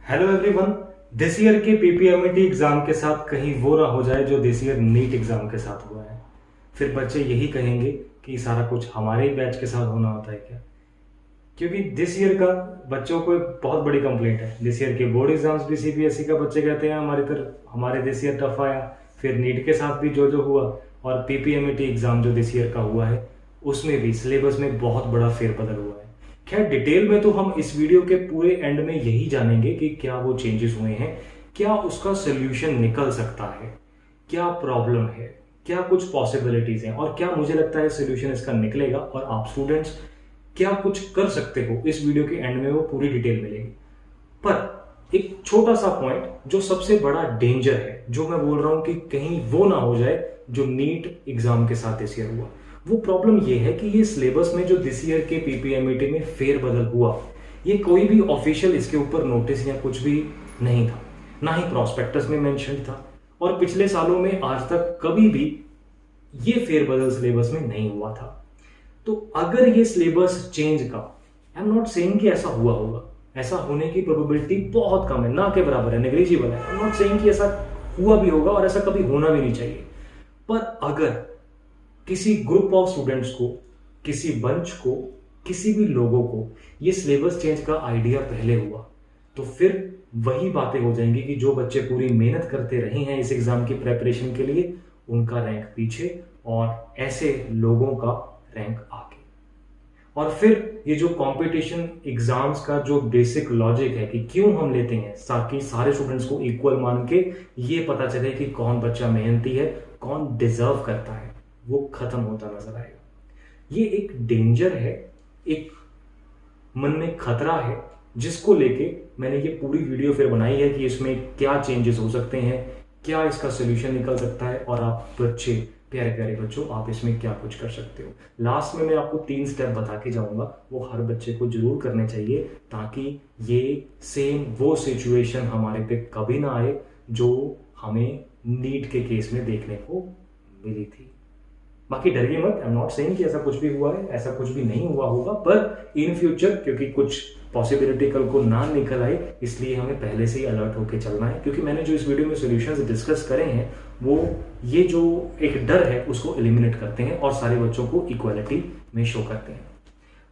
Hello everyone. This year के PPMT exam के साथ कहीं वो ना हो जाए जो दिस ईयर नीट एग्जाम के साथ हुआ है। फिर बच्चे यही कहेंगे कि सारा कुछ हमारे ही बैच के साथ होना होता है क्या। क्योंकि दिस ईयर का बच्चों को एक बहुत बड़ी कंप्लेंट है। दिस ईयर के बोर्ड एग्जाम्स भी सीबीएसई का बच्चे कहते हैं हमारी तरफ हमारे दिस ईयर टफ आया। फिर नीट के साथ भी जो जो हुआ और पीपीएमटी एग्जाम जो दिस ईयर का हुआ है उसमें भी सिलेबस में बहुत बड़ा फेरबदल हुआ है। खैर डिटेल में तो हम इस वीडियो के पूरे एंड में यही जानेंगे कि क्या वो चेंजेस हुए हैं, क्या उसका सोल्यूशन निकल सकता है, क्या प्रॉब्लम है, क्या कुछ पॉसिबिलिटीज हैं और क्या मुझे लगता है सोल्यूशन इसका निकलेगा और आप स्टूडेंट्स क्या कुछ कर सकते हो। इस वीडियो के एंड में वो पूरी डिटेल मिलेगी। पर एक छोटा सा पॉइंट जो सबसे बड़ा डेंजर है, जो मैं बोल रहा हूं कि कहीं वो ना हो जाए जो नीट एग्जाम के साथ इस ईयर हुआ, वो प्रॉब्लम ये है कि ये सिलेबस में जो दिस ईयर के पीपीएमटी में फेरबदल हुआ, ये कोई भी ऑफिशियल इसके ऊपर नोटिस या कुछ भी नहीं था, ना ही प्रॉस्पेक्टस में मेंशन था और पिछले सालों में आज तक कभी भी ये फेरबदल सिलेबस में नहीं हुआ था। तो अगर ये सिलेबस चेंज का, आई एम नॉट सेइंग कि ऐसा हुआ होगा, ऐसा होने की प्रोबेबिलिटी बहुत कम है, ना के बराबर है, नेग्लिजिबल है। आई एम नॉट सेइंग कि ऐसा हुआ भी होगा और ऐसा कभी होना भी नहीं चाहिए। पर अगर किसी ग्रुप ऑफ स्टूडेंट्स को, किसी बंच को, किसी भी लोगों को ये सिलेबस चेंज का आइडिया पहले हुआ तो फिर वही बातें हो जाएंगी कि जो बच्चे पूरी मेहनत करते रहे हैं इस एग्जाम की प्रेपरेशन के लिए उनका रैंक पीछे और ऐसे लोगों का रैंक आगे। और फिर ये जो कंपटीशन एग्जाम्स का जो बेसिक लॉजिक है कि क्यों हम लेते हैं ताकि सारे स्टूडेंट्स को इक्वल मान के ये पता चले कि कौन बच्चा मेहनती है, कौन डिजर्व करता है, वो खत्म होता नजर आएगा। ये एक डेंजर है, एक मन में खतरा है जिसको लेके मैंने ये पूरी वीडियो फिर बनाई है कि इसमें क्या चेंजेस हो सकते हैं, क्या इसका सोल्यूशन निकल सकता है और आप बच्चे, प्यारे प्यारे बच्चों, आप इसमें क्या कुछ कर सकते हो। लास्ट में मैं आपको 3 स्टेप बता के जाऊंगा, वो हर बच्चे को जरूर करने चाहिए ताकि ये सेम वो सिचुएशन हमारे पे कभी ना आए जो हमें नीट के केस में देखने को मिली थी। बाकी डरिए मत, आई एम नॉट सेइंग कि ऐसा कुछ भी हुआ है, ऐसा कुछ भी नहीं हुआ होगा, पर इन फ्यूचर क्योंकि कुछ पॉसिबिलिटी कल को ना निकल आए इसलिए हमें पहले से ही अलर्ट होकर चलना है। क्योंकि मैंने जो इस वीडियो में सॉल्यूशंस डिस्कस करे हैं वो ये जो एक डर है उसको एलिमिनेट करते हैं और सारे बच्चों को इक्वालिटी में शो करते हैं।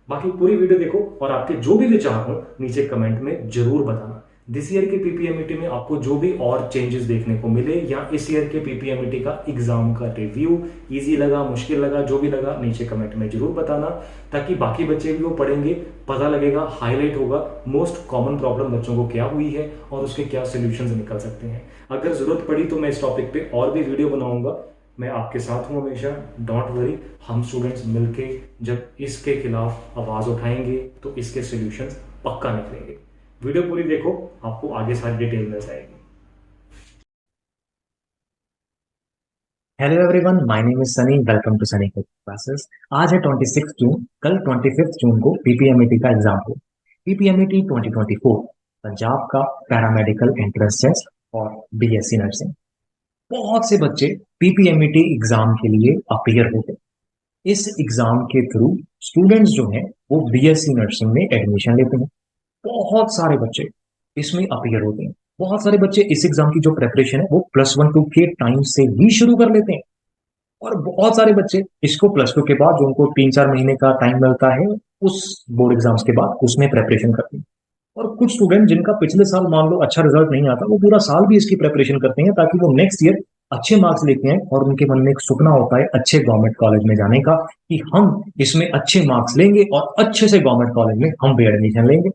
बाकी पूरी वीडियो देखो और आपके जो भी विचार हो नीचे कमेंट में जरूर बताना। दिस ईयर के पीपीएमटी में आपको जो भी और चेंजेस देखने को मिले या इस ईयर के पीपीएमटी का एग्जाम का रिव्यू इजी लगा, मुश्किल लगा, जो भी लगा नीचे कमेंट में जरूर बताना ताकि बाकी बच्चे भी वो पढ़ेंगे, पता लगेगा, हाईलाइट होगा मोस्ट कॉमन प्रॉब्लम बच्चों को क्या हुई है और उसके क्या सोल्यूशंस निकल सकते हैं। अगर जरूरत पड़ी तो मैं इस टॉपिक पे और भी वीडियो बनाऊंगा। मैं आपके साथ हूं हमेशा, डोंट वरी। हम स्टूडेंट्स मिलके जब इसके खिलाफ आवाज उठाएंगे तो इसके सॉल्यूशंस पक्का निकलेंगे। वीडियो पूरी देखो, आपको आगे सारी डिटेल मिल जाएगी। Hello everyone, my name is Sunny. Welcome to Sunny classes. आज है 26 जून। कल 25 जून को पीपीएमईटी का एग्जाम हो। पीपीएमईटी 2024 पंजाब का पैरामेडिकल एंट्रेंस टेस्ट और बीएससी नर्सिंग। बहुत से बच्चे पीपीएमईटी एग्जाम के लिए अपीयर होते हैं। इस एग्जाम के थ्रू स्टूडेंट्स जो हैं वो बीएससी नर्सिंग में एडमिशन लेते हैं। बहुत सारे बच्चे इसमें अपीयर होते हैं। बहुत सारे बच्चे इस एग्जाम की जो प्रेपरेशन है वो +1 2 के टाइम से ही शुरू कर लेते हैं। और बहुत सारे बच्चे इसको +2 के बाद जो उनको 3 4 महीने का टाइम मिलता है उस बोर्ड एग्जाम्स के बाद उसमें प्रेपरेशन करते हैं। और कुछ स्टूडेंट जिनका पिछले साल मान लो अच्छा रिजल्ट नहीं आता वो पूरा साल भी इसकी प्रेपरेशन करते हैं ताकि वो नेक्स्ट ईयर अच्छे मार्क्स लेके आए। और उनके मन में एक सपना होता है अच्छे गवर्नमेंट कॉलेज में जाने का कि हम इसमें अच्छे मार्क्स लेंगे और अच्छे से गवर्नमेंट कॉलेज में हम भी एडमिशन लेंगे।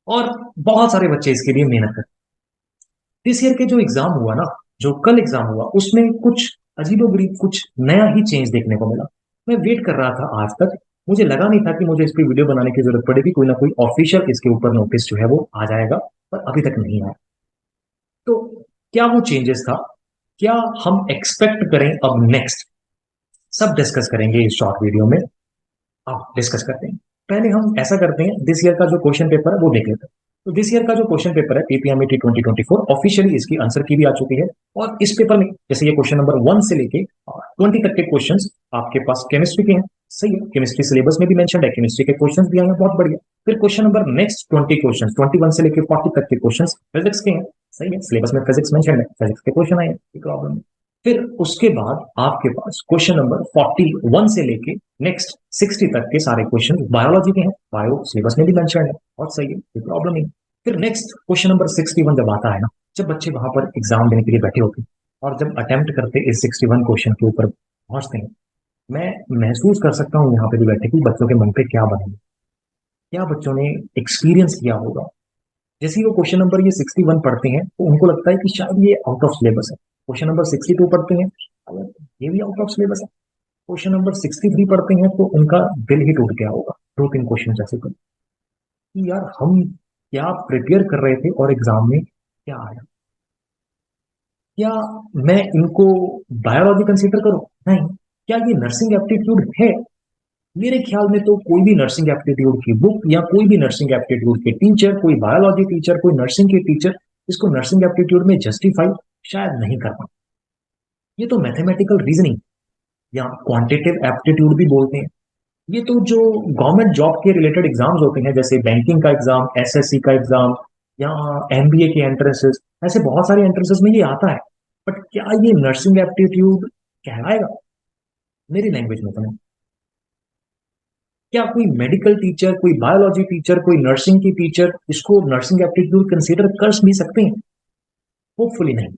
और बहुत सारे बच्चे इसके लिए मेहनत करते हैं। इस ईयर के जो एग्जाम हुआ ना, जो कल एग्जाम हुआ, उसमें कुछ अजीबोगरीब, कुछ नया ही चेंज देखने को मिला। मैं वेट कर रहा था आज तक, मुझे लगा नहीं था कि मुझे इस पर वीडियो बनाने की जरूरत पड़ेगी। कोई ना कोई ऑफिशियल इसके ऊपर नोटिस जो है वो आ जाएगा, पर अभी तक नहीं आया। तो क्या वो चेंजेस था, क्या हम एक्सपेक्ट करें अब नेक्स्ट, सब डिस्कस करेंगे इस शॉर्ट वीडियो में। अब डिस्कस करते हैं। पहले हम ऐसा करते हैं, दिस ईयर का जो क्वेश्चन पेपर है वो देख लेते हैं। तो दिस ईयर का जो क्वेश्चन पेपर है पीपीएमईटी 2024 ऑफिशियली इसकी आंसर की भी आ चुकी है। और इस पेपर में जैसे ये क्वेश्चन नंबर 1 से लेके 20 तक के क्वेश्चन आपके पास केमिस्ट्री के हैं, सही है, केमिस्ट्री सिलेबस में भी मेंशन है, केमिस्ट्री के क्वेश्चंस भी आए हैं, बहुत बढ़िया। फिर क्वेश्चन नंबर नेक्स्ट 20 क्वेश्चंस, 21 से लेकर 40 तक के क्वेश्चंस फिजिक्स के हैं। सही है, सिलेबस में फिजिक्स मेंशन है, फिजिक्स के क्वेश्चन आए हैं, कोई प्रॉब्लम नहीं। फिर उसके बाद आपके पास क्वेश्चन नंबर 41 से लेके नेक्स्ट 60 तक के सारे क्वेश्चन बायोलॉजी के हैं, बायो सिलेबस में भी मेंशन है, बहुत सही है, कोई प्रॉब्लम नहीं। फिर नेक्स्ट क्वेश्चन नंबर 61 जब आता है ना, जब बच्चे वहां पर एग्जाम देने के लिए बैठे होते हैं और जब अटेम्प्ट करते इस 61 क्वेश्चन के ऊपर पहुंचते हैं, मैं महसूस कर सकता हूँ यहाँ पे भी बैठे कि बच्चों के मन पे क्या बने, क्या बच्चों ने एक्सपीरियंस किया होगा। जैसे ही वो क्वेश्चन नंबर ये 61 पढ़ते हैं तो उनको लगता है कि शायद ये आउट ऑफ सिलेबस है। क्वेश्चन नंबर 62 पढ़ते हैं, अगर ये भी आउट ऑफ सिलेबस है। क्वेश्चन नंबर 63 पढ़ते हैं तो उनका दिल ही टूट गया होगा, दो तीन क्वेश्चन जैसे कर कि यार हम क्या प्रिपेयर कर रहे थे और एग्जाम में क्या आया। क्या मैं इनको बायोलॉजी कंसीडर करूं? नहीं। क्या ये नर्सिंग एप्टीट्यूड है? मेरे ख्याल में तो कोई भी नर्सिंग एप्टीट्यूड की बुक या कोई भी नर्सिंग एप्टीट्यूड के टीचर, कोई बायोलॉजी टीचर, कोई नर्सिंग के टीचर इसको नर्सिंग एप्टीट्यूड में जस्टिफाई शायद नहीं कर पाए। ये तो मैथमेटिकल रीजनिंग या क्वांटिटेटिव एप्टीट्यूड भी बोलते हैं। ये तो जो गवर्नमेंट जॉब के रिलेटेड एग्जाम्स होते हैं, जैसे बैंकिंग का एग्जाम, एसएससी का एग्जाम या एमबीए के एंट्रेंसेस, ऐसे बहुत सारे एंट्रेंसेस में ये आता है। बट क्या ये नर्सिंग एप्टीट्यूड कहलाएगा? मेरी लैंग्वेज में तो नहीं। क्या कोई मेडिकल टीचर, कोई बायोलॉजी टीचर, कोई नर्सिंग की टीचर इसको नर्सिंग एप्टीट्यूड कंसीडर कर भी सकते हैं? होपफुली नहीं।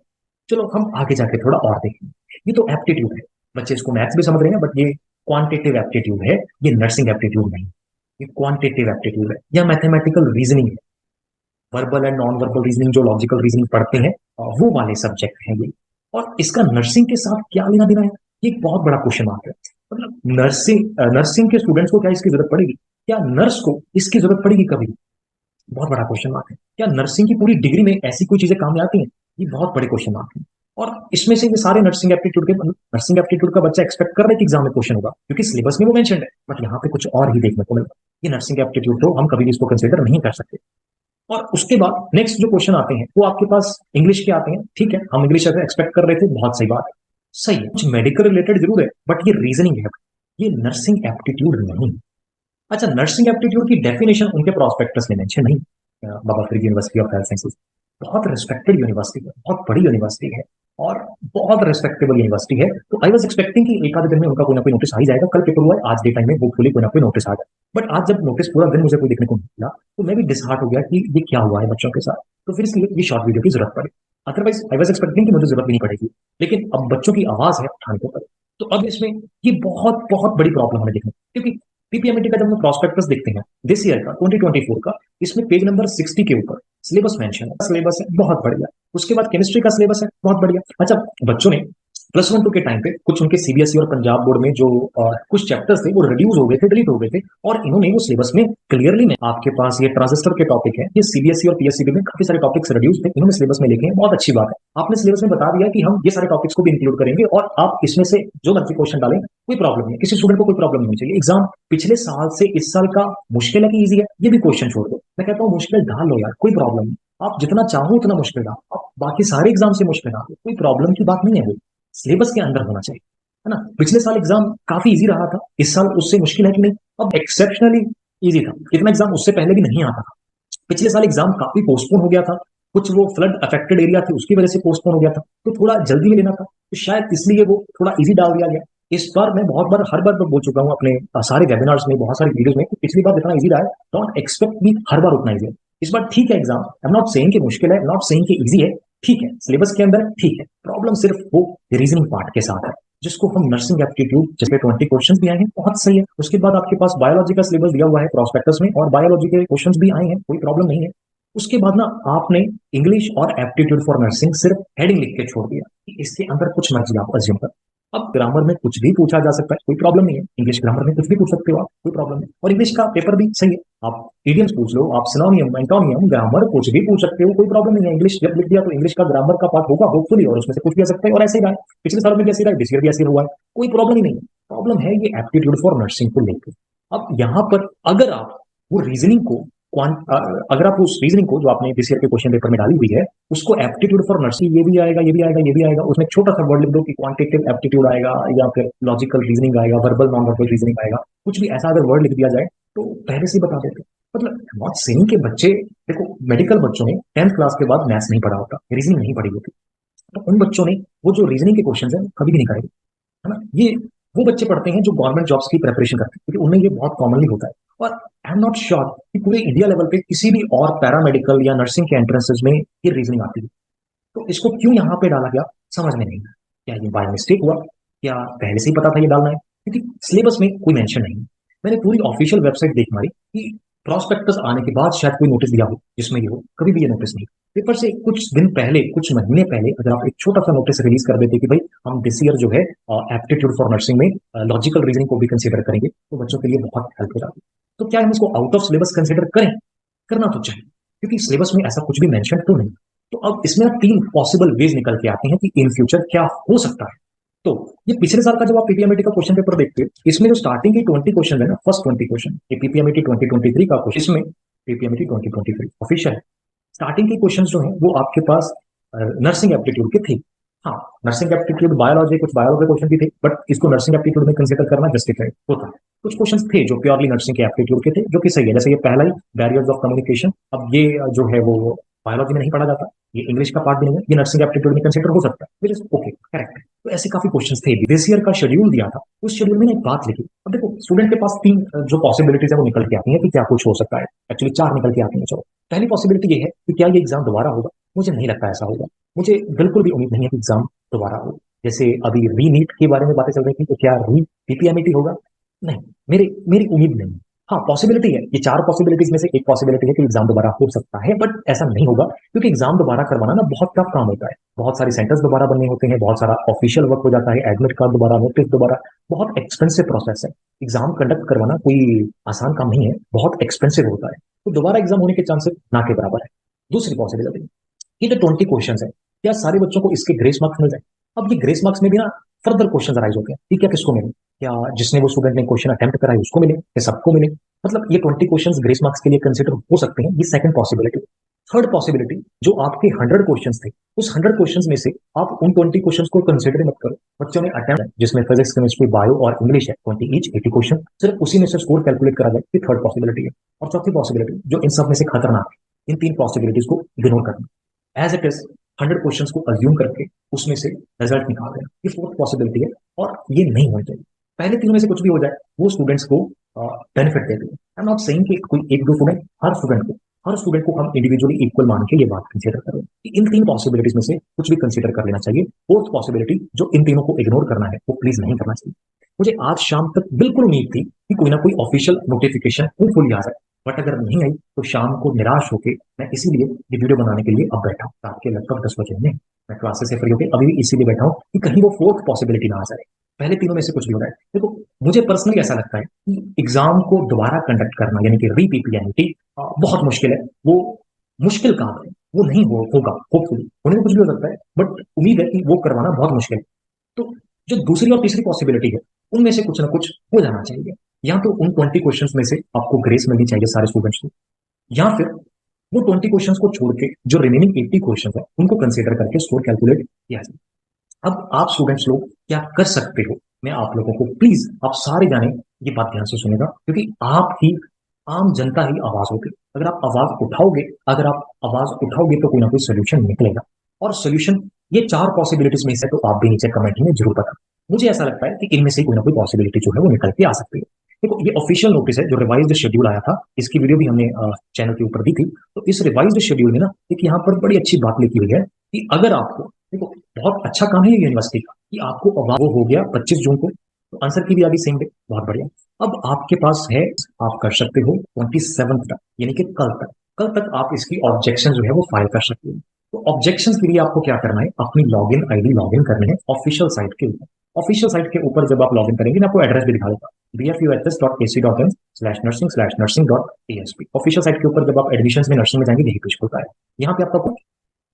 चलो हम आगे जाके थोड़ा और देखेंगे। ये तो एप्टीट्यूड है, बच्चे इसको मैथ्स भी समझ रहे हैं, बट ये क्वांटिटेटिव एप्टीट्यूड है, ये नर्सिंग एप्टीट्यूड नहीं। ये क्वांटिटेटिव एप्टीट्यूड है या मैथमेटिकल रीजनिंग है। Verbal and non verbal reasoning, जो लॉजिकल रीजनिंग पढ़ते हैं, वो वाले सब्जेक्ट हैं ये। और इसका नर्सिंग के साथ क्या लेना देना है, ये एक बहुत बड़ा क्वेश्चन मार्क है। मतलब नर्सिंग के स्टूडेंट्स को क्या इसकी जरूरत पड़ेगी? क्या नर्स को इसकी जरूरत पड़ेगी कभी? बहुत बड़ा क्वेश्चन मार्क है। क्या नर्सिंग की पूरी डिग्री में ऐसी कोई चीजें काम में आती हैं? ये बहुत बड़े क्वेश्चन मार्क है। और इसमें से ये सारे नर्सिंग एप्टीट्यूड का बच्चा एक्सपेक्ट कर रहे कि एग्जाम में क्वेश्चन होगा, क्योंकि सिलेबस में वो मेंशन है, बट यहाँ पे कुछ और ही देखने को मिलता है। ये नर्सिंग एप्टीट्यूड तो हम कभी भी इसको कंसिडर नहीं कर सकते। और उसके बाद नेक्स्ट जो क्वेश्चन आते हैं वो आपके पास इंग्लिश के आते हैं। ठीक है, हम इंग्लिश अगर एक्सपेक्ट कर रहे थे, बहुत सही बात है, सही है, कुछ मेडिकल रिलेटेड जरूर है, बट ये रीजनिंग है, ये नर्सिंग एप्टीट्यूड नहीं। अच्छा, नर्सिंग एप्टीट्यूड की डेफिनेशन उनके प्रोस्पेक्टस में मेंशन नहीं। Baba Farid university of health sciences बहुत रिस्पेक्टेड यूनिवर्सिटी है, बहुत बड़ी यूनिवर्सिटी है और बहुत रिस्पेक्टेबल यूनिवर्सिटी है। तो आई वाज एक्सपेक्टिंग कि एक आधे दिन में उनका कोई ना कोई नोटिस आ ही जाएगा। कल पेपर हुआ है, आज डे टाइम में होपफुली कोई ना कोई नोटिस आ जाए। बट आज जब नोटिस पूरा दिन मुझे कोई देखने को मिला तो मैं भी डिसहार्ट हो गया कि ये क्या हुआ है बच्चों के साथ। तो फिर इसलिए ये शॉर्ट वीडियो की जरूरत पड़ी। अदरवाइज आई वाज एक्सपेक्टिंग कि मुझे जरूरत भी नहीं पड़ेगी, लेकिन अब बच्चों की आवाज है उठाने के ऊपर। तो अब इसमें ये बहुत बहुत बड़ी प्रॉब्लम हमें देखने, क्योंकि पीपीएमटी का जब हम प्रॉस्पेक्टस देखते हैं दिस ईयर का 2024 का, इसमें पेज नंबर 60 के ऊपर सिलेबस मेंशन है, सिलेबस है बहुत बढ़िया। उसके बाद केमिस्ट्री का सिलेबस है बहुत बढ़िया। अच्छा, बच्चों ने +1 2 के टाइम पे कुछ उनके सीबीएसई और पंजाब बोर्ड में जो कुछ चैप्टर्स थे वो रिड्यूस हो गए थे, डिलीट हो गए थे, और इन्होंने वो सिलेबस में क्लियरली में आपके पास ये ट्रांजिस्टर के टॉपिक है, ये सीबीएसई और पीएससीबी में काफी सारे टॉपिक्स रिड्यूस थे, इन्होंने सिलेबस में लिखे हैं, बहुत अच्छी बात है। आपने सिलेबस में बता दिया कि हम ये सारे टॉपिक्स को भी इंक्लूड करेंगे और आप इसमें से जो मर्जी क्वेश्चन डालें, कोई प्रॉब्लम नहीं, किसी स्टूडेंट को कोई प्रॉब्लम नहीं चाहिए। एग्जाम पिछले साल से इस साल का मुश्किल है कि ईजी है, ये भी क्वेश्चन छोड़ दो। मैं कहता हूँ मुश्किल डाल लो यार, कोई प्रॉब्लम नहीं। आप जितना चाहो उतना मुश्किल डालो, आप बाकी सारे एग्जाम से मुश्किल डालो, कोई प्रॉब्लम की बात नहीं है। वो सिलेबस के अंदर होना चाहिए, है ना। पिछले साल एग्जाम काफी इजी रहा था, इस साल उससे मुश्किल है कि नहीं? अब एक्सेप्शनली इजी था, इतना एग्जाम उससे पहले भी नहीं आता था। पिछले साल एग्जाम काफी पोस्टपोन हो गया था, कुछ वो फ्लड अफेक्टेड एरिया थे उसकी वजह से पोस्टपोन हो गया था, तो थोड़ा जल्दी में लेना था, तो शायद इसलिए वो थोड़ा इजी डाल दिया गया। इस बार मैं बहुत बार हर बार बोल चुका हूँ अपने सारे वेबिनार्स में, बहुत सारी वीडियोस में, पिछली बार जितना इजी रहा है डोंट एक्सपेक्ट भी हर बार उतना इजी है। इस बार ठीक है exam, I am not saying कि मुश्किल है, नॉट सेइंग कि इजी है, ठीक है सिलेबस के अंदर ठीक है। प्रॉब्लम सिर्फ वो रीजनिंग पार्ट के साथ है, जिसको हम नर्सिंग एप्टीट्यूड, जिसपे 20 क्वेश्चंस भी आए हैं, बहुत सही है। उसके बाद आपके पास बायोलॉजी का सिलेबस दिया हुआ है प्रॉस्पेक्टस में, और बायोलॉजी के क्वेश्चंस भी आए हैं, कोई प्रॉब्लम नहीं है। उसके बाद ना आपने इंग्लिश और एप्टीट्यूड फॉर नर्सिंग सिर्फ हेडिंग लिख के छोड़ दिया कि इसके अंदर कुछ मर्जी आप अज्यूम कर। अब ग्रामर में कुछ भी पूछा जा सकता है, कोई प्रॉब्लम नहीं है, इंग्लिश ग्रामर में कुछ भी पूछ सकते हो आप, कोई प्रॉब्लम नहीं। और इंग्लिश का पेपर भी सही है, आप इडियम्स पूछ लो, आप सिनोनियम, एंटोनियम, ग्रामर कुछ भी पूछ सकते हो, कोई प्रॉब्लम नहीं है। इंग्लिश जब लिख दिया तो इंग्लिश का ग्रामर का पार्ट होगा होपफुली, और उसमें से कुछ भी आ सकता है, और ऐसे ही रहा है पिछले साल में, जैसे रहा है दिस ईयर भी ऐसे हुआ है, कोई प्रॉब्लम ही नहीं है। प्रॉब्लम है ये एप्टीट्यूड फॉर नर्सिंग को लेकर। अब यहाँ पर अगर आप वो रीजनिंग को अगर आप उस रीजनिंग को जो आपने दिस ईयर के क्वेश्चन पेपर में डाली हुई है उसको एप्टीट्यूड फॉर नर्सिंग, ये भी आएगा, ये भी आएगा, ये भी आएगा, उसमें छोटा सा वर्ड लिख दो कि क्वांटिटेटिव एप्टीट्यूड आएगा या फिर लॉजिकल रीजनिंग आएगा, वर्बल नॉन वर्बल रीजनिंग आएगा, कुछ भी ऐसा अगर वर्ड लिख दिया जाए तो पहले से ही बता देते। मतलब नॉट सेइंग के बच्चे, देखो मेडिकल बच्चों ने 10th क्लास के बाद मैथ्स नहीं पढ़ा होता, रीजनिंग नहीं पढ़ी होती, तो उन बच्चों ने वो जो रीजनिंग के क्वेश्चन है कभी भी नहीं करेंगे, है ना। ये वो बच्चे पढ़ते हैं जो गवर्नमेंट जॉब्स की प्रिपरेशन करते हैं, क्योंकि उनमें ये बहुत कॉमनली होता है। और आई एम नॉट श्योर कि पूरे इंडिया लेवल पे किसी भी और पैरामेडिकल या नर्सिंग के एंट्रेंसेस में ये रीजनिंग आती है। तो इसको क्यों यहाँ पे डाला गया समझ में नहीं आया। क्या ये बाय मिस्टेक हुआ, क्या पहले से ही पता था ये डालना है? क्योंकि सिलेबस में कोई मेंशन नहीं है। मैंने पूरी ऑफिशियल वेबसाइट देख मारी कि प्रॉस्पेक्टस आने के बाद शायद कोई नोटिस दिया हो जिसमें ये हो, कभी भी ये नोटिस नहीं। पेपर से कुछ दिन पहले, कुछ महीने पहले अगर आप एक छोटा सा नोटिस रिलीज कर देते कि भाई हम दिस ईयर जो है एप्टीट्यूड फॉर नर्सिंग में लॉजिकल रीजनिंग को भी कंसीडर करेंगे, तो बच्चों के लिए बहुत हेल्प हो जाती। तो क्या हम इसको आउट ऑफ सिलेबस कंसीडर करें? करना तो चाहिए, क्योंकि सिलेबस में ऐसा कुछ भी मेंशन तो नहीं। तो अब इसमें तीन पॉसिबल वेज निकल के आते हैं कि इन फ्यूचर क्या हो सकता है। तो ये पिछले साल का जब आप पीपीएमएटी का क्वेश्चन पेपर देखते हो, इसमें जो स्टार्टिंग की 20 क्वेश्चन है ना, फर्स्ट 20 क्वेश्चन, ये पीपीएमएटी 2023 का क्वेश्चन, इसमें पीपीएमएटी 2023 ऑफिशियल स्टार्टिंग के क्वेश्चन जो है वो आपके पास नर्सिंग एप्टीट्यूड के थे। हाँ, नर्सिंग एप्टीट्यूड बायोलॉजी, कुछ बायोलॉजी क्वेश्चन भी थे, बट इसको नर्सिंग एप्टीट्यूड में कंसीडर करना जस्टिफाइड होता है। कुछ क्वेश्चन थे जो प्योरली नर्सिंग के एप्टीट्यूड के थे, जो कि सही है। जैसे ये पहला ही बैरियर्स ऑफ कम्युनिकेशन, अब ये जो है वो बायोलॉजी में नहीं पढ़ा जाता, ये इंग्लिश का पार्ट भी नहीं है, ये नर्सिंग एप्टीट्यूड में कंसीडर हो सकता है, विच इज ओके, करेक्ट। तो ऐसे काफी क्वेश्चंस थे। दिस ईयर का शेड्यूल दिया था, उस शेड्यूल में एक बात लिखी। अब देखो स्टूडेंट के पास तीन जो पॉसिबिलिटीज है वो निकल के आती है कि क्या कुछ हो सकता है। एक्चुअली चार निकल के आती है। चलो, पहली पॉसिबिलिटी ये है कि क्या ये एग्जाम दोबारा होगा। मुझे नहीं लगता ऐसा होगा, मुझे बिल्कुल भी उम्मीद नहीं है कि एग्जाम दोबारा हो। जैसे अभी री नीट के बारे में बातें चल रही थी, तो क्या री पीपीएमईटी होगा? नहीं, मेरी मेरी उम्मीद नहीं। हाँ, पॉसिबिलिटी है, ये चार पॉसिबिलिटीज में से एक पॉसिबिलिटी है कि एग्जाम दोबारा हो सकता है, बट ऐसा नहीं होगा, क्योंकि एग्जाम दोबारा करवाना ना बहुत टफ काम होता है। बहुत सारे सेंटर्स दोबारा बनने होते हैं, बहुत सारा ऑफिशियल वर्क हो जाता है, एडमिट कार्ड दोबारा, नोटिस दोबारा, बहुत एक्सपेंसिव प्रोसेस है। एग्जाम कंडक्ट करवाना कोई आसान काम नहीं है, बहुत एक्सपेंसिव होता है। तो दोबारा एग्जाम होने के चांसेस ना के बराबर है। दूसरी पॉसिबिलिटी, ये जो 20 क्वेश्चन है, क्या सारे बच्चों को इसके ग्रेस मार्क्स मिल जाए? अब ये ग्रेस मार्क्स में भी ना फर्दर क्वेश्चन अराइज होते हैं कि क्या किसको मिले, क्या जिसने वो स्टूडेंट ने क्वेश्चन अटेम्प्ट करा है उसको मिले या सबको मिले। मतलब ये 20 क्वेश्चंस ग्रेस मार्क्स के लिए कंसिडर हो सकते हैं, ये सेकंड पॉसिबिलिटी। थर्ड पॉसिबिलिटी, जो आपके 100 क्वेश्चंस थे, उस 100 क्वेश्चंस में से आप उन 20 क्वेश्चंस को कंसिडर मत करो। बच्चों ने अटेम्प्ट, जिसमें फिजिक्स, केमिस्ट्री, बायो और इंग्लिश है, 20 ईच, 80 क्वेश्चन, सिर्फ उसी में से स्कोर कैलकुलेट करा जाए, ये थर्ड पॉसिबिलिटी है। और चौथी पॉसिबिलिटी, जो इन सब में से खतरनाक है, इन तीन पॉसिबिलिटीज को इग्नोर करना, एज इट इज 100 क्वेश्चंस को अज्यूम करके उसमें से रिजल्ट निकाल देना, ये फोर्थ पॉसिबिलिटी है। और ये नहीं होनी चाहिए। पहले तीनों में से कुछ भी हो जाए, वो स्टूडेंट्स को बेनिफिट देते हैं। आई एम नॉट सेइंग कि कोई एक दो स्टूडेंट, हर स्टूडेंट को हम इंडिविजुअली इक्वल मान के ये बात कंसीडर करें कि इन तीन पॉसिबिलिटीज में से कुछ भी कंसीडर कर लेना चाहिए। फोर्थ पॉसिबिलिटी, जो इन तीनों को इग्नोर करना है, वो प्लीज नहीं करना चाहिए। मुझे आज शाम तक बिल्कुल उम्मीद थी कि कोई ना कोई ऑफिशियल नोटिफिकेशन होपफुली आ जाए, बट अगर नहीं आई तो शाम को निराश होकर मैं इसीलिए ये वीडियो बनाने के लिए अब बैठा हूँ। रात के लगभग 10 बजे में मैं क्लासेस से फ्री होकर अभी भी इसीलिए बैठा हूँ कि कहीं वो फोर्थ पॉसिबिलिटी ना आ जाए। पहले तीनों में से कुछ भी हो रहा है। देखो, मुझे पर्सनली ऐसा लगता है कि एग्जाम को दोबारा कंडक्ट करना, यानी कि री पीपीएमटी, बहुत मुश्किल है। वो मुश्किल काम है, वो नहीं होगा। होपफुली होने में कुछ भी हो सकता है, बट उम्मीद है कि वो करवाना बहुत मुश्किल है। तो जो दूसरी और तीसरी पॉसिबिलिटी है, उनमें से कुछ ना कुछ हो जाना चाहिए। या तो उन 20 क्वेश्चंस में से आपको ग्रेस मिलनी चाहिए सारे स्टूडेंट्स को, या फिर वो 20 क्वेश्चंस को छोड़ के जो रिमेनिंग 80 क्वेश्चंस है उनको कंसीडर करके स्कोर कैलकुलेट किया जाए। अब आप स्टूडेंट्स लोग क्या कर सकते हो, मैं आप लोगों को प्लीज, आप सारे जाने, ये बात ध्यान से सुनेगा, क्योंकि आप ही, आम जनता ही आवाज होगी। अगर आप आवाज उठाओगे, तो कोई ना कोई सोल्यूशन निकलेगा। और सोल्यूशन ये चार पॉसिबिलिटीज में से तो आप भी नीचे कमेंट में जरूर बता। मुझे ऐसा लगता है कि इनमें से कोई ना कोई पॉसिबिलिटी जो है वो निकल के आ सकती है। देखो, ये ऑफिशियल नोटिस है, जो रिवाइज्ड शेड्यूल आया था, इसकी वीडियो भी हमने चैनल के ऊपर दी थी। तो इस रिवाइज्ड शेड्यूल में ना एक यहाँ पर बड़ी अच्छी बात लिखी हुई है कि अगर आपको, देखो बहुत अच्छा काम है यूनिवर्सिटी का कि आपको वो हो गया 25 जून को, तो आंसर की भी आ गई सेम डे, बहुत बढ़िया। अब आपके पास है, आप कर सकते हो 27 तक, यानी कि कल तक आप इसकी ऑब्जेक्शन जो है वो फाइल कर सकते हो। तो ऑब्जेक्शन के लिए आपको क्या करना है, अपनी लॉगिन आईडी लॉगिन करनी है ऑफिशियल साइट के ऊपर। ऑफिशियल साइट के ऊपर जब आप लॉगिन करेंगे ना, आपको एड्रेस भी दिखा देगा, bfuhs.ac.in/nursing/nursing.asp। ऑफिशियल साइट के ऊपर जब आप एडमिशन में नर्सिंग में जाएंगे, यही पेज खुलता है। यहाँ पे आपका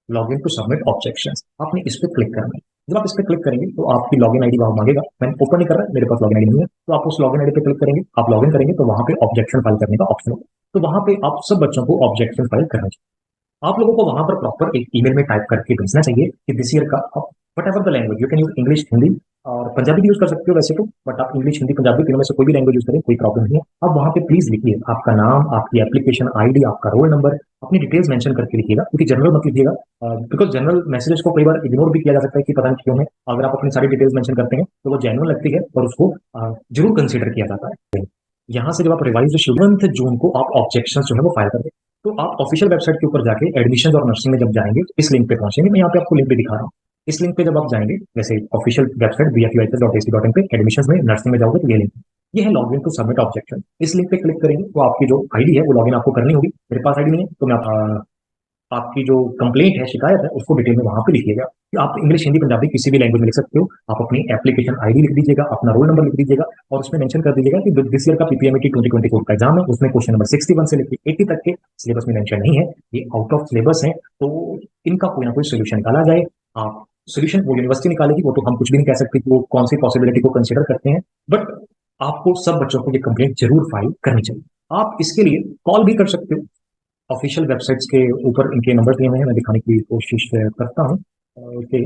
लॉगिन टू सबमिट ऑब्जेक्शन, आपने इस पर क्लिक करना है। जब आप इस पर क्लिक करेंगे तो आपकी लॉगिन आईडी वहां मांगेगा। मैंने ओपन नहीं कर रहा है, मेरे पास लॉगिन आईडी नहीं है, तो आप उस लॉगिन आईडी पे क्लिक करेंगे, आप लॉगिन करेंगे तो वहां पे ऑब्जेक्शन फाइल करने का ऑप्शन होगा। तो वहां पे आप सब बच्चों को ऑब्जेक्शन फाइल करना चाहिए। आप लोगों को वहां पर प्रॉपर एक ईमेल में टाइप करके भेजना चाहिए कि दिस ईयर का what ever the language, you can use English, Hindi और पंजाबी भी यूज कर सकते हो वैसे तो, बट आप इंग्लिश हिंदी पंजाबी तीनों में से कोई भी लैंग्वेज यूज करें, कोई प्रॉब्लम नहीं है। आप वहां पे प्लीज लिखिए आपका नाम, आपकी एप्लीकेशन आईडी, आपका रोल नंबर, अपनी डिटेल्स मेंशन करके लिखिएगा, क्योंकि जनरल मत लिखिएगा, बिकॉज जनरल मैसेजेस को कई बार इग्नोर भी किया जा सकता है कि पता नहीं क्यों है। अगर आप अपनी सारी डिटेल्स मेंशन करते हैं तो वो जेन्युइन लगती है और उसको जरूर कंसिडर किया जाता है। यहाँ से जब आप रिवाइज शेड्यूल जून को आप ऑब्जेक्शन जो है वो फाइल कर दें, तो आप ऑफिशियल वेबसाइट के ऊपर जाके एडमिशन और नर्सिंग में जब जाएंगे तो इस लिंक पे पहुंचेंगे। मैं यहाँ पे आपको लिंक भी दिखा रहा हूँ। इस लिंक पे जब आप जाएंगे, जैसे ऑफिशियल वेबसाइट bfuhs.ac.in पे एडमिशन में नर्सिंग में जाओगे तो ये लिंक है। ये है लॉगिन टू सबमिट ऑब्जेक्शन। इस लिंक पे क्लिक करेंगे तो आपकी जो आईडी है वो लॉगिन आपको करनी होगी। मेरे पास आईडी नहीं है तो मैं आपकी जो कंप्लेंट है, शिकायत है, उसको डिटेल में वहां पे लिखिएगा। आप इंग्लिश हिंदी पंजाबी किसी भी लैंग्वेज में लिख सकते हो। आप अपनी एप्लीकेशन आईडी लिख दीजिएगा, अपना रोल नंबर लिख दीजिएगा और उसमें मेंशन कर दीजिएगा कि दिस ईयर का पीपीएमटी 2024 का एग्जाम है, उसमें क्वेश्चन नंबर 61 से लेकर 80 तक के सिलेबस में मेंशन नहीं है, ये आउट ऑफ सिलेबस है, तो इनका कोई ना कोई सोल्यूशन निकाला जाए। आप सोल्यूशन वो यूनिवर्सिटी निकालेगी, वो तो हम कुछ भी नहीं कह सकते कि वो कौन सी पॉसिबिलिटी को कंसिडर करते हैं, बट आपको सब बच्चों को ये कंप्लेंट जरूर फाइल करनी चाहिए। आप इसके लिए कॉल भी कर सकते हो। ऑफिशियल वेबसाइट्स के ऊपर इनके नंबर दिए हुए हैं, मैं दिखाने की कोशिश करता हूँ। ओके,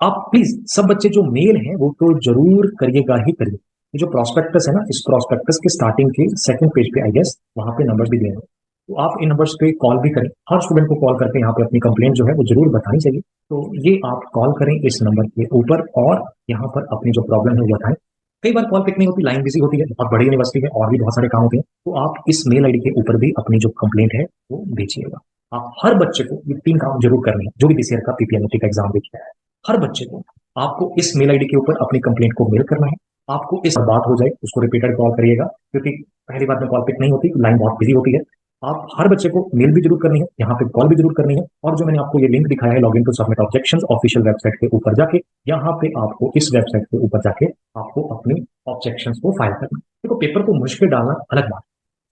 आप प्लीज सब बच्चे जो मेल हैं वो तो जरूर करिएगा ही करिए। ये जो प्रोस्पेक्टस है ना, इस प्रोस्पेक्टस के स्टार्टिंग के सेकंड पेज पे आई गेस वहां पे नंबर भी दिए हैं, तो आप इन नंबर्स पे कॉल भी करें। हर स्टूडेंट को कॉल करके यहाँ पे अपनी कंप्लेंट जो है वो जरूर बतानी चाहिए। तो ये आप कॉल करें इस नंबर के ऊपर और यहाँ पर अपनी जो प्रॉब्लम है वो बताएं। कई बार कॉल पिक नहीं होती, लाइन बिजी होती है, बहुत बड़ी यूनिवर्सिटी है और भी बहुत सारे काम होते हैं, तो आप इस मेल आईडी के ऊपर भी अपनी जो कंप्लेंट है वो भेजिएगा। आप हर बच्चे को ये 3 काम जरूर करने हैं जो भी दिस ईयर का पीपीएमटी का एग्जाम देख रहा है। हर बच्चे को आपको इस मेल आईडी के ऊपर अपनी कंप्लेंट को मेल करना है। आपको इस बात हो जाए उसको रिपीटेड कॉल करिएगा, क्योंकि पहली बार में कॉल पिक नहीं होती, लाइन बहुत बिजी होती है। आप हर बच्चे को मेल भी जरूर करनी है, यहाँ पे कॉल भी जरूर करनी है। और जो मैंने आपको ये लिंक दिखाया है login to submit objections, official website के ऊपर जाके, यहाँ पे आपको इस वेबसाइट के ऊपर जाके आपको अपनी ऑब्जेक्शंस को फाइल करना। देखो, पेपर को मुश्किल डालना अलग बात,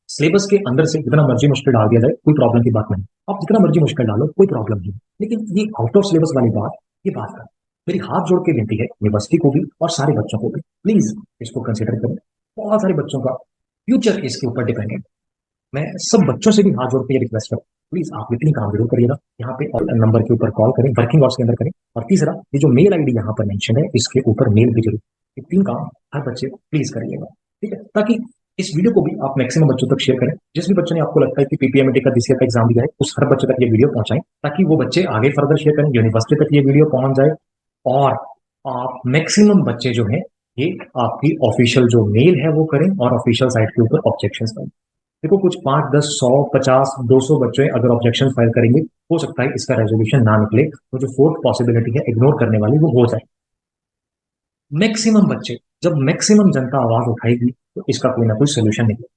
सिलेबस के अंदर से जितना मर्जी मुश्किल डाल दिया जाए कोई प्रॉब्लम की बात नहीं, आप जितना मर्जी मुश्किल डालो कोई प्रॉब्लम नहीं, लेकिन ये आउट ऑफ सिलेबस वाली बात, ये बात कर, मेरी हाथ जोड़ के विनती है यूनिवर्सिटी को भी और सारे बच्चों को भी, प्लीज इसको कंसिडर करें। बहुत सारे बच्चों का फ्यूचर इसके ऊपर डिपेंडेंट। मैं सब बच्चों से भी हाथ जोड़ के ये रिक्वेस्ट करता हूँ, प्लीज आप इतनी काम जरूर करिएगा। यहाँ पे नंबर के ऊपर कॉल करें, वर्किंग आवर्स के अंदर करें। और तीसरा, ये जो मेल आईडी यहाँ पर मेंशन है इसके ऊपर मेल भी जरूर। ये 3 काम हर बच्चे प्लीज करिएगा, ठीक है, ताकि इस वीडियो को भी आप मैक्सिमम बच्चों तक शेयर करें। जिस भी बच्चे ने आपको लगता है कि पीपीएमटी का दिस ईयर का एग्जाम दिया है, उस हर बच्चे तक ये वीडियो पहुंचाएं, ताकि वो बच्चे आगे फर्दर शेयर करें, यूनिवर्सिटी तक ये वीडियो पहुंच जाए। और आप मैक्सिमम बच्चे जो है ये आपकी ऑफिशियल जो मेल है वो करें और ऑफिशियल साइट के ऊपर ऑब्जेक्शन करें। देखो, कुछ 5, 10, 100, 50, 200 बच्चे अगर ऑब्जेक्शन फाइल करेंगे, हो सकता है इसका रेजोल्यूशन ना निकले, तो जो फोर्थ पॉसिबिलिटी है इग्नोर करने वाली वो हो जाए। मैक्सिमम बच्चे, जब मैक्सिमम जनता आवाज उठाएगी तो इसका कोई ना कोई सोल्यूशन निकले।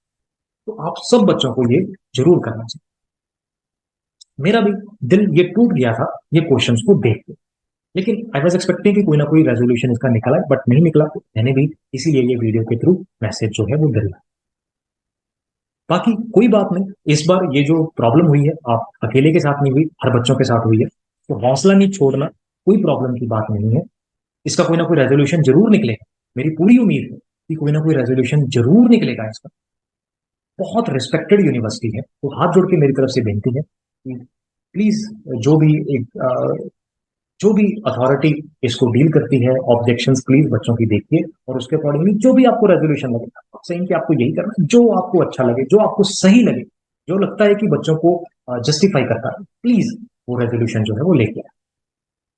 तो आप सब बच्चों को ये जरूर करना चाहिए। मेरा भी दिल ये टूट गया था ये क्वेश्चंस को देख के, लेकिन आई वॉज एक्सपेक्टिंग कि कोई ना कोई रेजोल्यूशन इसका निकला है, बट नहीं निकला। मैंने भी इसीलिए ये वीडियो के थ्रू मैसेज जो है वो दिया। बाकी कोई बात नहीं, इस बार ये जो प्रॉब्लम हुई है आप अकेले के साथ नहीं हुई, हर बच्चों के साथ हुई है, तो हौसला नहीं छोड़ना, कोई प्रॉब्लम की बात नहीं है। इसका कोई ना कोई रेजोल्यूशन जरूर निकलेगा, मेरी पूरी उम्मीद है कि कोई ना कोई रेजोल्यूशन जरूर निकलेगा इसका। बहुत रिस्पेक्टेड यूनिवर्सिटी है, तो हाथ जोड़ के मेरी तरफ से बेनती है कि प्लीज जो भी जो भी अथॉरिटी इसको डील करती है, ऑब्जेक्शंस प्लीज बच्चों की देखिए और उसके अकॉर्डिंगली जो भी आपको रेजोल्यूशन लगे, आप सही कि आपको यही करना, जो आपको अच्छा लगे, जो आपको सही लगे, जो लगता है कि बच्चों को जस्टिफाई करता है, प्लीज वो रेजोल्यूशन जो है वो लेके आए।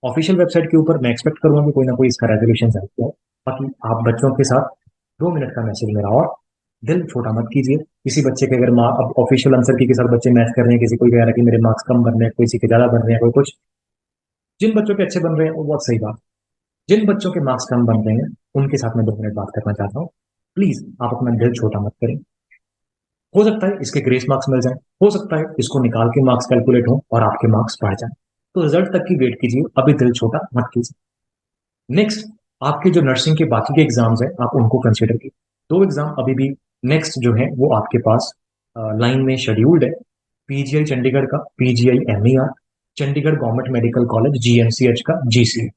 ऑफिशियल वेबसाइट के ऊपर मैं एक्सपेक्ट करूंगा कि कोई ना कोई इसका रेजोल्यूशन जारी है। बाकी आप बच्चों के साथ 2 मिनट का मैसेज मेरा, और दिल छोटा मत कीजिए। किसी बच्चे के अगर अब ऑफिशियल आंसर की के साथ बच्चे मैच कर रहे हैं, किसी कोई कह रहा है कि मेरे मार्क्स कम बन रहे हैं, किसी के ज्यादा बन रहे हैं, कोई कुछ, जिन बच्चों के अच्छे बन रहे हैं वो बहुत सही बात। जिन बच्चों के मार्क्स कम बन रहे हैं उनके साथ मैं 2 मिनट बात करना चाहता हूँ। प्लीज आप अपना दिल छोटा मत करें। हो सकता है इसके ग्रेस मार्क्स मिल जाए, हो सकता है इसको निकाल के मार्क्स कैलकुलेट हो और आपके मार्क्स बढ़ जाए, तो रिजल्ट तक की वेट कीजिए, अभी दिल छोटा मत कीजिए। नेक्स्ट, आपके जो नर्सिंग के बाकी के एग्जाम्स हैं आप उनको कंसिडर कीजिए। 2 एग्जाम अभी भी नेक्स्ट जो है वो आपके पास लाइन में शेड्यूल्ड है। पीजीआई चंडीगढ़ का PGI MER, Chandigarh government medical college GMCH का जीसीएट,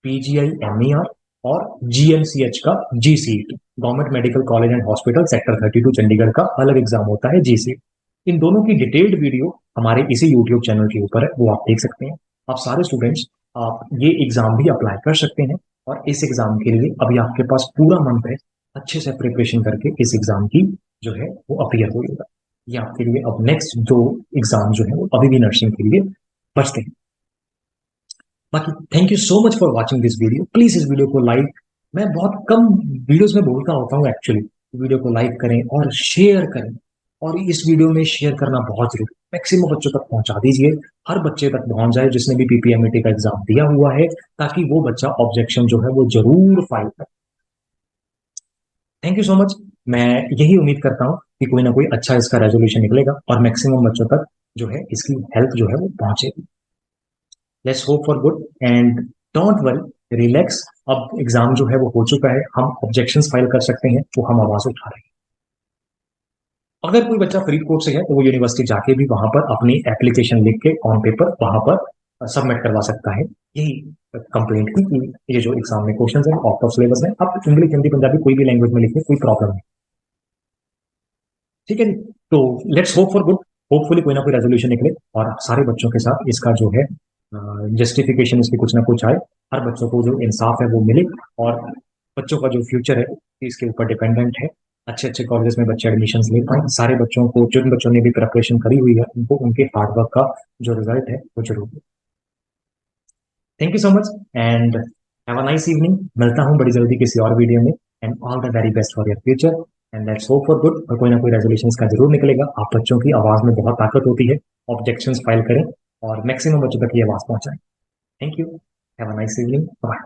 पीजीआई एमईआर और जीएमसीएच का GCET, government medical college and hospital sector 32 Chandigarh का अलग एग्जाम होता है जीसीएट। इन दोनों की डिटेल्ड वीडियो हमारे इसी यूट्यूब चैनल के ऊपर है, वो आप देख सकते हैं। आप सारे स्टूडेंट्स आप ये एग्जाम भी अप्लाई कर सकते हैं और इस एग्जाम के लिए अभी आपके पास पूरा मंथ है अच्छे से प्रिपरेशन करके इस एग्जाम की जो है वो अपीयर होगा। ये आपके लिए अब नेक्स्ट दो एग्जाम जो है वो अभी भी नर्सिंग के लिए बचते हैं। बाकी thank you so much for watching this video. Please इस वीडियो को लाइक, मैं बहुत कम वीडियोस में बोलता होता हूँ एक्चुअली, वीडियो को लाइक करें और शेयर करें। और इस वीडियो में शेयर करना बहुत जरूरी, मैक्सिमम बच्चों तक पहुंचा दीजिए, हर बच्चे तक पहुंच जाए जिसने भी पीपीएमटी का एग्जाम दिया हुआ है, ताकि वो बच्चा ऑब्जेक्शन जो है वो जरूर फाइल करे। Thank you so much. मैं यही उम्मीद करता हूँ कि कोई ना कोई अच्छा इसका रेजोल्यूशन निकलेगा और मैक्सिमम बच्चों तक जो है इसकी हेल्प जो है वो पहुंचेगी। Let's hope for good and don't worry, relax. अब एग्जाम जो है वो हो चुका है, हम ऑब्जेक्शंस फाइल कर सकते हैं, वो हम आवाज उठा रहे हैं। अगर कोई बच्चा फरीदकोट से है तो वो यूनिवर्सिटी जाके भी वहां पर अपनी एप्लीकेशन लिख के ऑन पेपर वहां पर सबमिट करवा सकता है। यही कंप्लेंट की कि ये जो एग्जाम में क्वेश्चंस है आउट ऑफ सिलेबस है, आप इंग्लिश हिंदी पंजाबी कोई भी लैंग्वेज में लिखिए, कोई प्रॉब्लम नहीं। ठीक है जी, तो let's hope for good. Hopefully कोई ना कोई रेजोल्यूशन निकले और सारे बच्चों के साथ इसका जो है जस्टिफिकेशन इसकी कुछ ना कुछ आए, हर बच्चों को जो इंसाफ है वो मिले और बच्चों का जो फ्यूचर है इसके ऊपर डिपेंडेंट है। अच्छे अच्छे कॉलेजेस में बच्चे एडमिशन ले पाए, सारे बच्चों को, जिन बच्चों ने भी प्रिपरेशन करी हुई है उनको उनके हार्डवर्क का जो रिजल्ट है वो जरूर। Thank you so much and have a nice evening. मिलता हूँ बड़ी जल्दी किसी और वीडियो में and all the very best for your future and let's hope for good. और कोई ना कोई रेजोल्यूशन का जरूर निकलेगा। आप बच्चों की आवाज में बहुत ताकत होती है, ऑब्जेक्शंस फाइल करें और मैक्सिमम बच्चों तक ये आवाज पहुंचाएं। Thank you, have a nice evening, bye.